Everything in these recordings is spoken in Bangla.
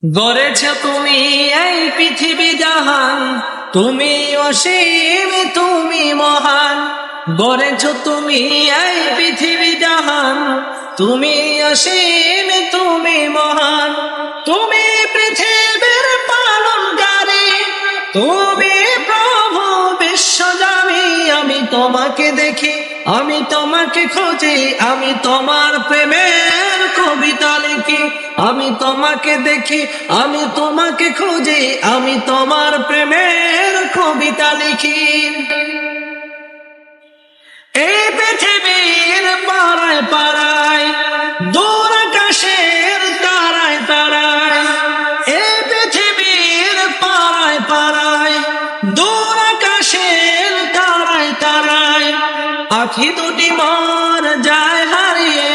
গড়েছ তুমি এই পৃথিবী জাহান, তুমি অসীম তুমি মহান। গড়েছ তুমি এই পৃথিবী জাহান, তুমি অসীম তুমি মহান। তুমি পৃথিবীর পালনকারী, তুমি প্রভু বিশ্বজামি। আমি তোমাকে দেখি, আমি তোমাকে খুঁজি, আমি তোমার প্রেমের কবিতা লিখি। আমি তোমাকে দেখি, আমি তোমাকে খুঁজি, আমি তোমার প্রেমের কবিতা লিখি। এই পৃথিবীর পাড়ায় পাড়ায়, দূর আকাশের তারায় তারায়। এই পৃথিবীর পাড়ায় পাড়ায়, দূর আকাশের তারায় তারায়। আখি দুটি মর যায় হারিয়ে,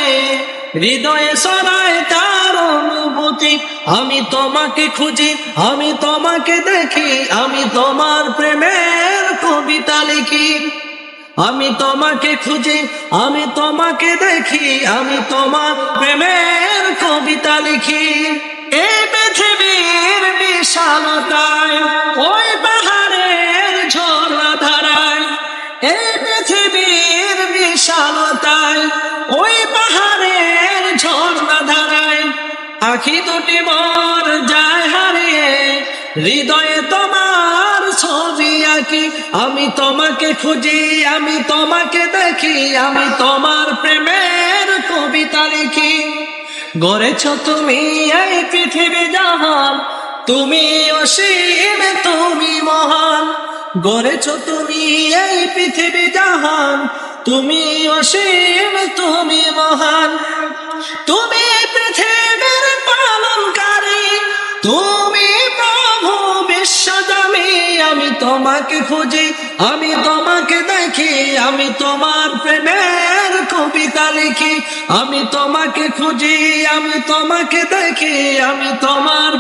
হৃদয়ে ছড়ায় তার অনুভূতি। আমি তোমাকে খুঁজি, আমি তোমাকে দেখি, আমি তোমার প্রেমের কবিতা লিখি। আমি তোমাকে খুঁজি, আমি তোমাকে দেখি, আমি তোমার প্রেমের কবিতা লিখি। এই পৃথিবীর বিশালতায়, ওই পাহাড়ের ঝর্ণা ধারায়। এই পৃথিবীর বিশালতায়, ওই পাহাড়ের ঝর্ণা ধারায়। আখি দুটি মর যায় হারিয়ে, হৃদয়ে তোমার ছবি আঁকি। আমি তোমাকে খুঁজি, আমি তোমাকে দেখি, আমি তোমার প্রেমের কবিতা লিখি। গড়েছ তুমি এই পৃথিবী জাহান, তুমি অসীম তুমি মহান। গড়েছ তুমি এই পৃথিবী জাহান, তুমি অসীম তুমি মহান। তুমি পৃথিবীর পালনকারী, তুমি প্রভু বিশ্বজামি। আমি তোমাকে খুঁজি, আমি তোমাকে দেখি, আমি তোমার প্রেমের কবিতা লিখি। আমি তোমাকে খুঁজি, আমি তোমাকে দেখি, আমি তোমার